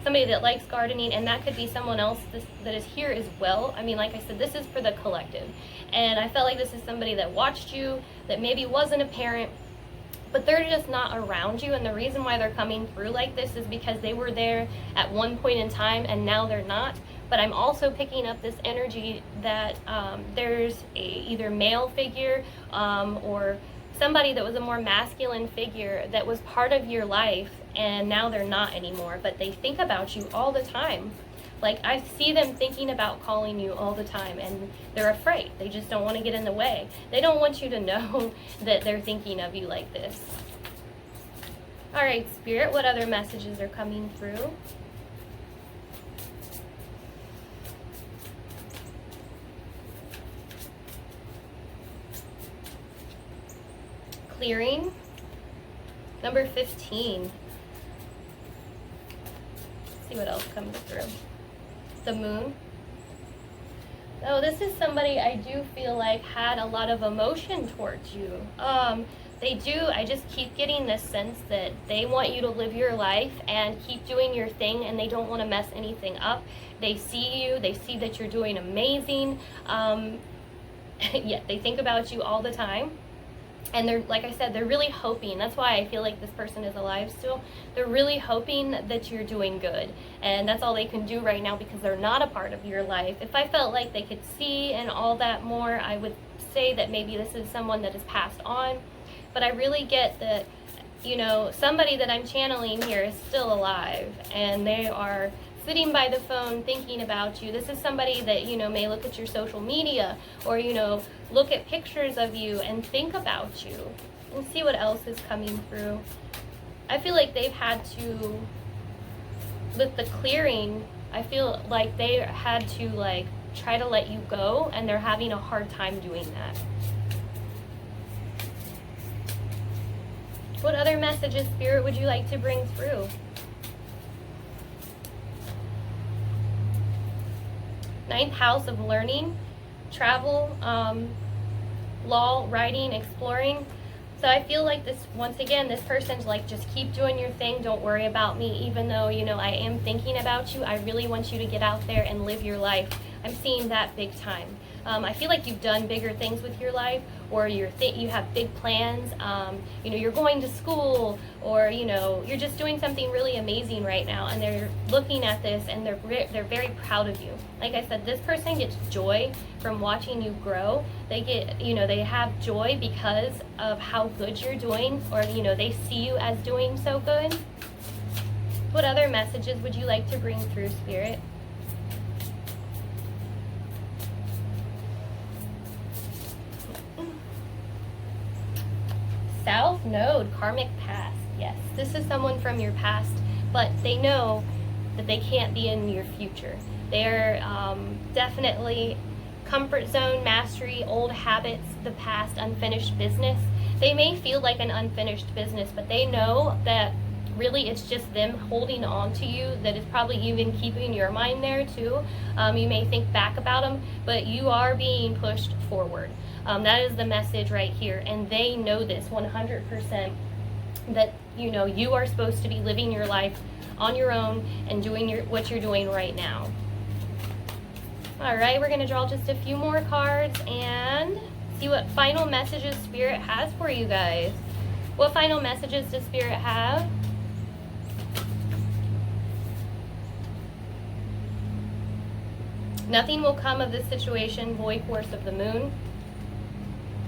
somebody that likes gardening, and that could be someone else that is here as well. I mean, like I said, this is for the collective. And I felt like this is somebody that watched you, that maybe wasn't a parent, but they're just not around you. And the reason why they're coming through like this is because they were there at one point in time and now they're not. But I'm also picking up this energy that there's either male figure or somebody that was a more masculine figure that was part of your life, and now they're not anymore, but they think about you all the time. Like, I see them thinking about calling you all the time, and they're afraid. They just don't want to get in the way. They don't want you to know that they're thinking of you like this. All right, Spirit, what other messages are coming through? Clearing. Number 15. Let's see what else comes through. The Moon. Oh, this is somebody I do feel like had a lot of emotion towards you. They do. I just keep getting this sense that they want you to live your life and keep doing your thing, and they don't want to mess anything up. They see you. They see that you're doing amazing. Yeah, they think about you all the time. And they're, like I said, they're really hoping. That's why I feel like this person is alive still. They're really hoping that you're doing good. And that's all they can do right now because they're not a part of your life. If I felt like they could see and all that more, I would say that maybe this is someone that has passed on. But I really get that, you know, somebody that I'm channeling here is still alive. And they are sitting by the phone thinking about you. This is somebody that, you know, may look at your social media or, you know, look at pictures of you and think about you. And see what else is coming through. I feel like they've had to, with the clearing, I feel like they had to like try to let you go, and they're having a hard time doing that. What other messages, Spirit, would you like to bring through? Ninth house of learning, travel, law, writing, exploring. So I feel like this, once again, this person's like, just keep doing your thing. Don't worry about me. Even though, you know, I am thinking about you, I really want you to get out there and live your life. I'm seeing that big time. I feel like you've done bigger things with your life, or you have big plans. You're going to school, or you're just doing something really amazing right now, and they're looking at this and they're very proud of you. Like I said, this person gets joy from watching you grow. They have joy because of how good you're doing, or they see you as doing so good. What other messages would you like to bring through, Spirit? South Node, karmic past. Yes, this is someone from your past, but they know that they can't be in your future. They're definitely comfort zone, mastery, old habits, the past, unfinished business. They may feel like an unfinished business, but they know that really it's just them holding on to you that is probably even keeping your mind there too. You may think back about them, but you are being pushed forward. That is the message right here, and they know this 100%, that you are supposed to be living your life on your own and doing what you're doing right now. All right, we're going to draw just a few more cards and see what final messages Spirit has for you guys. What final messages does Spirit have? Nothing will come of this situation, boy force of the moon.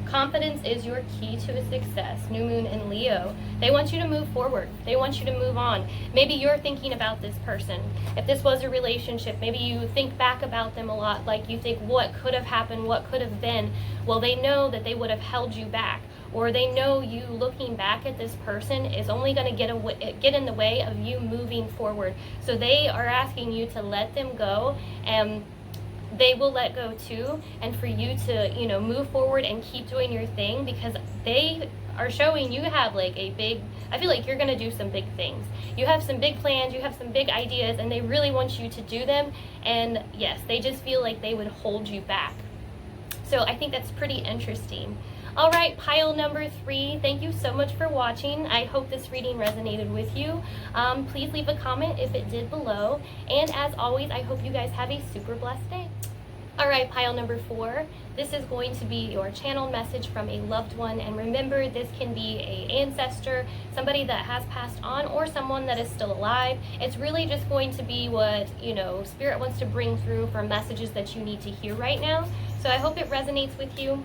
Confidence is your key to a success. New moon in Leo. They want you to move forward. They want you to move on. Maybe you're thinking about this person. If this was a relationship, maybe you think back about them a lot. Like you think, what could have happened? What could have been? Well, they know that they would have held you back. Or they know you looking back at this person is only going to get in the way of you moving forward. So they are asking you to let them go, and they will let go too, and for you to move forward and keep doing your thing, because they are showing you have like I feel like you're going to do some big things. You have some big plans, you have some big ideas, and they really want you to do them, and yes, they just feel like they would hold you back. So I think that's pretty interesting. All right, pile number 3, thank you so much for watching. I hope this reading resonated with you. Please leave a comment if it did below. And as always, I hope you guys have a super blessed day. All right, pile number 4. This is going to be your channeled message from a loved one. And remember, this can be an ancestor, somebody that has passed on, or someone that is still alive. It's really just going to be what, Spirit wants to bring through for messages that you need to hear right now. So I hope it resonates with you.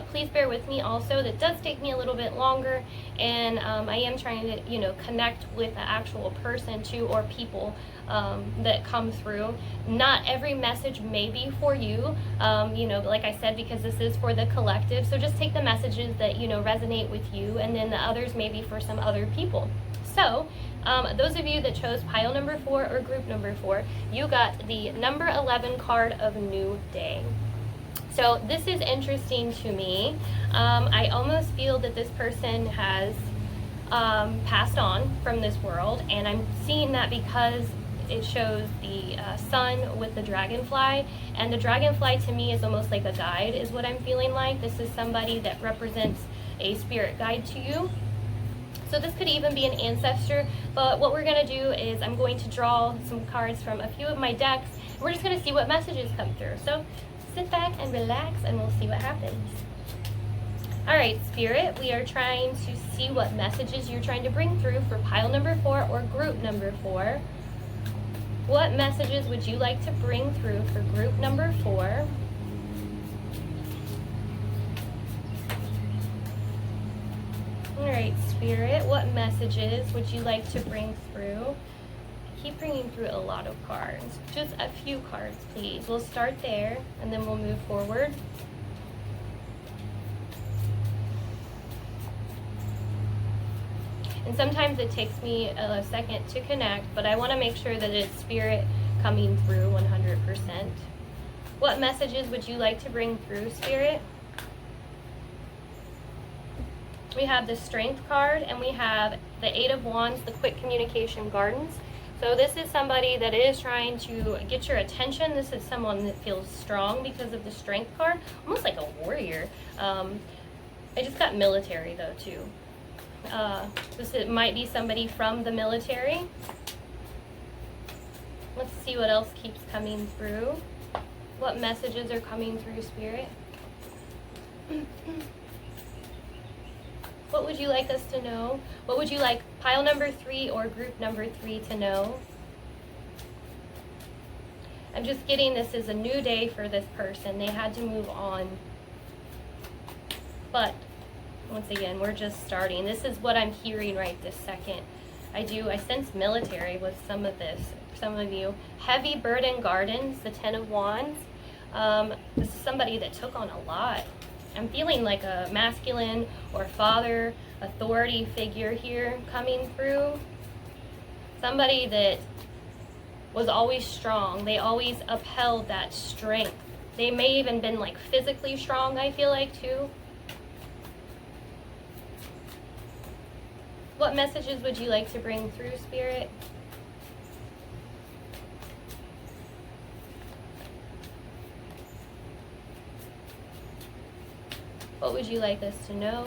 Please bear with me also. That does take me a little bit longer, and I am trying to, connect with the actual person too, or people that come through. Not every message may be for you, like I said, because this is for the collective. So just take the messages that, resonate with you, and then the others may be for some other people. So those of you that chose pile number 4 or group number 4, you got the number 11 card of New Day. So this is interesting to me. I almost feel that this person has passed on from this world, and I'm seeing that because it shows the sun with the dragonfly, and the dragonfly to me is almost like a guide, is what I'm feeling like. This is somebody that represents a spirit guide to you. So this could even be an ancestor, but what we're going to do is I'm going to draw some cards from a few of my decks. We're just going to see what messages come through. So sit back and relax, and we'll see what happens. All right, Spirit, we are trying to see what messages you're trying to bring through for pile number 4 or group number 4. What messages would you like to bring through for group number 4? All right, Spirit, what messages would you like to bring through? Keep bringing through a lot of cards. Just a few cards, please. We'll start there, and then we'll move forward. And sometimes it takes me a second to connect, but I want to make sure that it's Spirit coming through 100%. What messages would you like to bring through, Spirit? We have the Strength card, and we have the 8 of Wands, the Quick Communication Gardens. So this is somebody that is trying to get your attention. This is someone that feels strong because of the Strength card, almost like a warrior. I just got military though too. Might be somebody from the military. Let's see what else keeps coming through. What messages are coming through, Spirit? What would you like us to know? What would you like pile number 3 or group number 3 to know? I'm just getting this is a new day for this person. They had to move on. But, once again, we're just starting. This is what I'm hearing right this second. I sense military with some of this. Some of you. Heavy burden gardens, the 10 of Wands. This is somebody that took on a lot. I'm feeling like a masculine or father authority figure here coming through. Somebody that was always strong. They always upheld that strength. They may even been like physically strong, I feel like, too. What messages would you like to bring through, Spirit? What would you like us to know?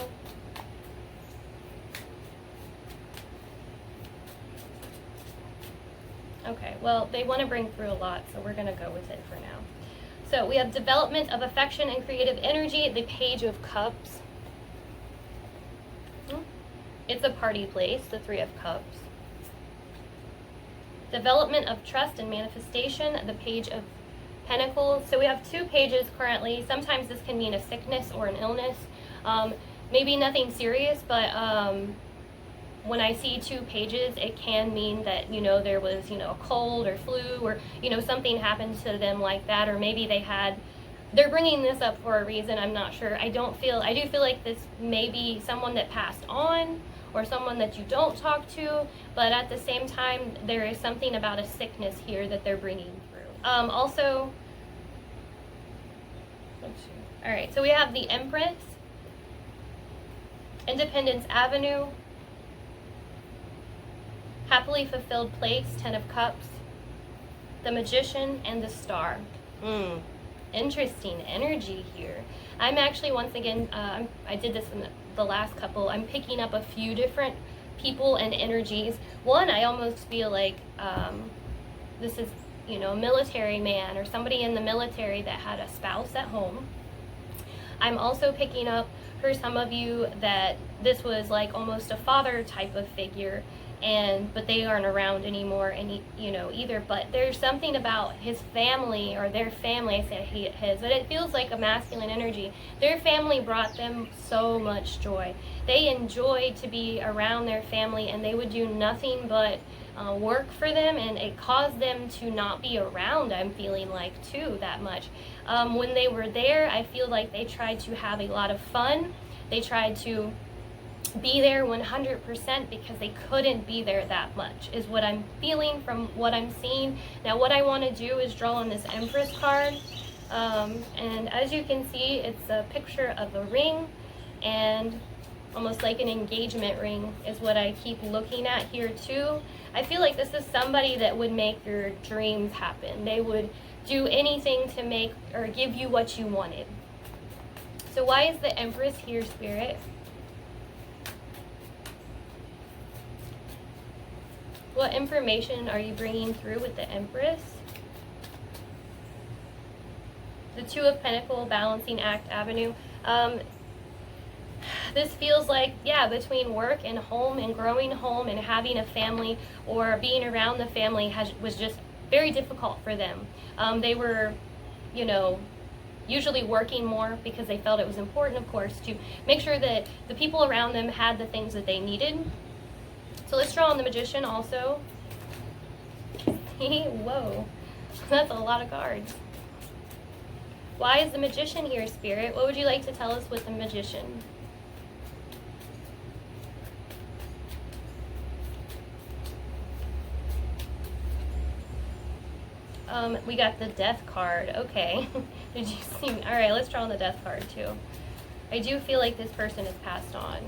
Okay, well, they want to bring through a lot, so we're going to go with it for now. So we have development of affection and creative energy, the Page of Cups. It's a party place, the 3 of Cups. Development of trust and manifestation, the Page of Pentacles. So we have 2 pages currently. Sometimes this can mean a sickness or an illness. Maybe nothing serious, but when I see 2 pages, it can mean that, there was, a cold or flu or, something happened to them like that. Or maybe they're bringing this up for a reason. I'm not sure. I do feel like this may be someone that passed on or someone that you don't talk to. But at the same time, there is something about a sickness here that they're bringing through. Also, all right, so we have the Empress, Independence Avenue, Happily Fulfilled Place, 10 of Cups, the Magician, and the Star. Interesting energy here. I'm actually, once again, I did this in the last couple, I'm picking up a few different people and energies. One, I almost feel like this is, a military man or somebody in the military that had a spouse at home. I'm also picking up for some of you that this was like almost a father type of figure, but they aren't around anymore, and either. But there's something about his family or their family. I say his, but it feels like a masculine energy. Their family brought them so much joy. They enjoyed to be around their family, and they would do nothing but work for them, and it caused them to not be around, I'm feeling like, too, that much. When they were there, I feel like they tried to have a lot of fun. They tried to be there 100% because they couldn't be there that much, is what I'm feeling from what I'm seeing. Now, what I want to do is draw on this Empress card. And as you can see, it's a picture of a ring, and almost like an engagement ring is what I keep looking at here too. I feel like this is somebody that would make your dreams happen. They would do anything to make or give you what you wanted. So why is the Empress here, Spirit? What information are you bringing through with the Empress? The 2 of Pentacles, Balancing Act Avenue. This feels like, between work and home and growing home and having a family or being around the family was just very difficult for them. They were, usually working more because they felt it was important, of course, to make sure that the people around them had the things that they needed. So let's draw on the Magician also. Whoa, that's a lot of cards. Why is the Magician here, Spirit? What would you like to tell us with the Magician? We got the Death card. Okay. Did you see? All right, let's draw on the Death card too. I do feel like this person is passed on.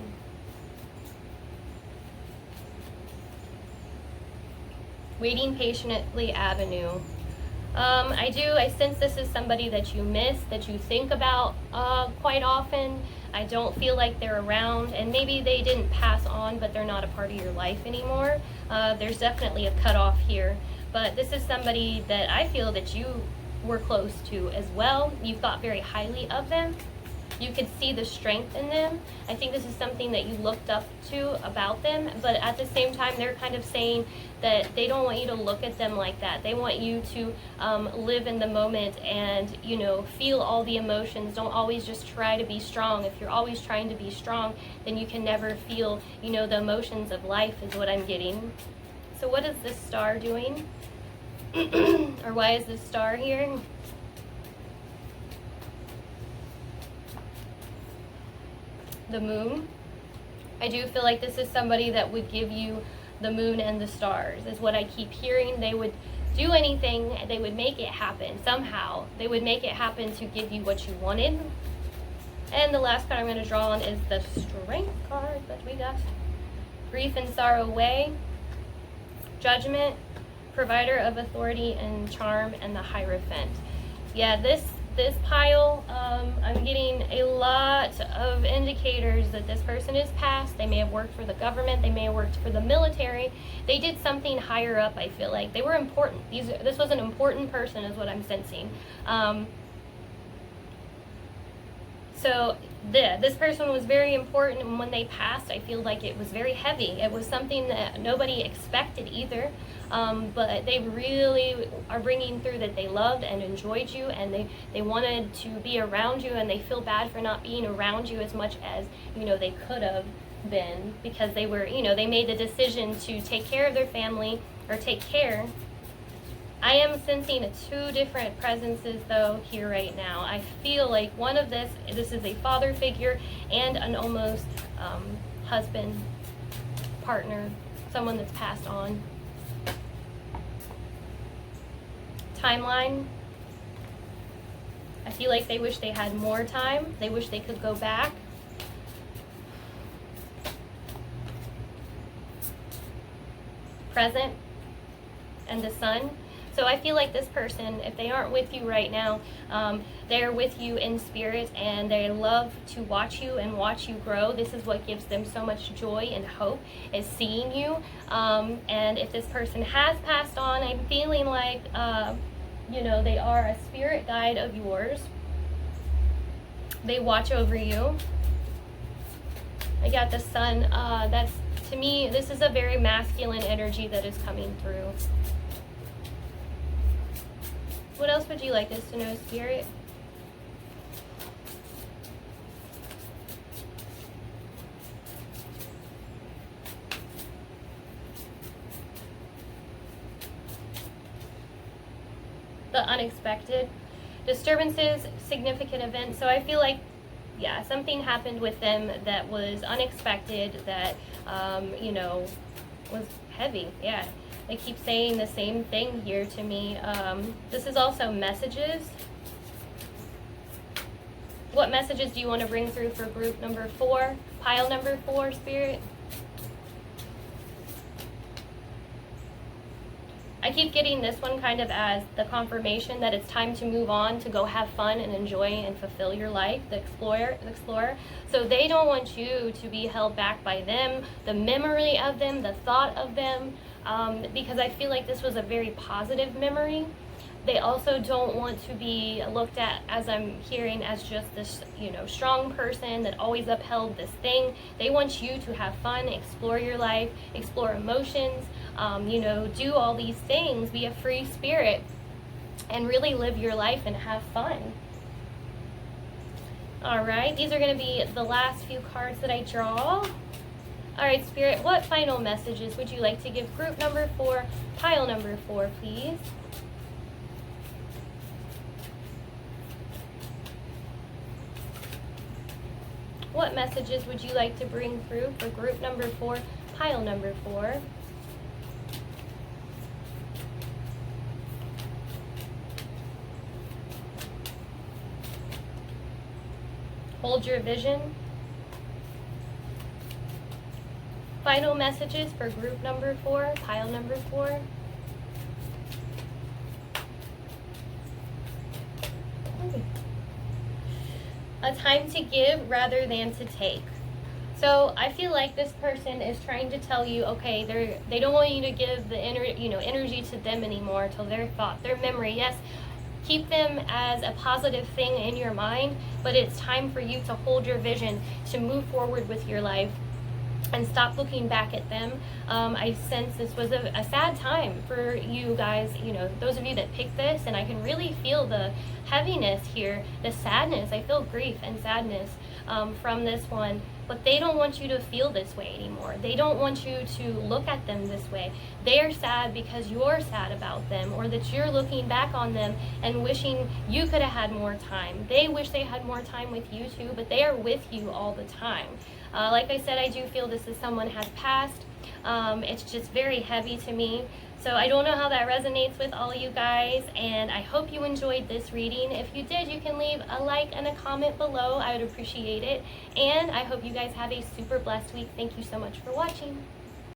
Waiting Patiently Avenue. I sense this is somebody that you miss, that you think about quite often. I don't feel like they're around, and maybe they didn't pass on, but they're not a part of your life anymore. There's definitely a cutoff here, but this is somebody that I feel that you were close to as well. You thought very highly of them. You could see the strength in them. I think this is something that you looked up to about them, but at the same time, they're kind of saying that they don't want you to look at them like that. They want you to live in the moment and, you know, feel all the emotions. Don't always just try to be strong. If you're always trying to be strong, then you can never feel, you know, the emotions of life is what I'm getting. So what is this star doing? Or why is this star here? The moon. I do feel like this is somebody that would give you the moon and the stars, is what I keep hearing. They would do anything, they would make it happen somehow. They would make it happen to give you what you wanted. And the last card I'm going to draw on is the Strength card that we got. Grief and sorrow away. Judgment, provider of authority and charm, and the Hierophant. Yeah, this pile, I'm getting a lot of indicators that this person is past. They may have worked for the government. They may have worked for the military. They did something higher up, I feel like. They were important. This was an important person is what I'm sensing. So this person was very important, and when they passed, I feel like it was very heavy. It was something that nobody expected either, but they really are bringing through that they loved and enjoyed you, and they wanted to be around you, and they feel bad for not being around you as much as, you know, they could have been, because they were, you know, they made the decision to take care of their family, or take care. I am sensing two different presences though here right now. I feel like one of this is a father figure and an almost husband, partner, someone that's passed on. Timeline. I feel like they wish they had more time. They wish they could go back. Present and the sun. So I feel like this person, if they aren't with you right now, they're with you in spirit, and they love to watch you and watch you grow. This is what gives them so much joy and hope, is seeing you. And if this person has passed on, I'm feeling like, you know, they are a spirit guide of yours. They watch over you. I got the sun. That's, to me, this is a very masculine energy that is coming through. What else would you like us to know, Spirit? The unexpected. Disturbances, significant events. So I feel like, yeah, something happened with them that was unexpected, that, you know, was heavy. Yeah. They keep saying the same thing here to me. This is also messages. What messages do you want to bring through for group number 4? Pile number 4, Spirit? I keep getting this one kind of as the confirmation that it's time to move on, to go have fun and enjoy and fulfill your life, the explorer. So they don't want you to be held back by them, the memory of them, the thought of them, because I feel like this was a very positive memory. They also don't want to be looked at, as I'm hearing, as just this, you know, strong person that always upheld this thing. They want you to have fun, explore your life, explore emotions, you know, do all these things, be a free spirit, and really live your life and have fun. All right, these are going to be the last few cards that I draw. All right, Spirit, what final messages would you like to give group number 4, pile number 4, please? What messages would you like to bring through for group number 4, pile number 4? Hold your vision. Final messages for group number 4, pile number 4. A time to give rather than to take. So I feel like this person is trying to tell you, okay, they don't want you to give the energy to them anymore, to their thought, their memory. Yes, keep them as a positive thing in your mind, but it's time for you to hold your vision, to move forward with your life, and stop looking back at them. I sense this was a sad time for you guys, you know, those of you that picked this, and I can really feel the heaviness here, the sadness. I feel grief and sadness from this one, but they don't want you to feel this way anymore. They don't want you to look at them this way. They're sad because you're sad about them, or that you're looking back on them and wishing you could have had more time. They wish they had more time with you too, but they are with you all the time. Like I said, I do feel this is someone has passed. It's just very heavy to me. So I don't know how that resonates with all you guys, and I hope you enjoyed this reading. If you did, you can leave a like and a comment below. I would appreciate it. And I hope you guys have a super blessed week. Thank you so much for watching.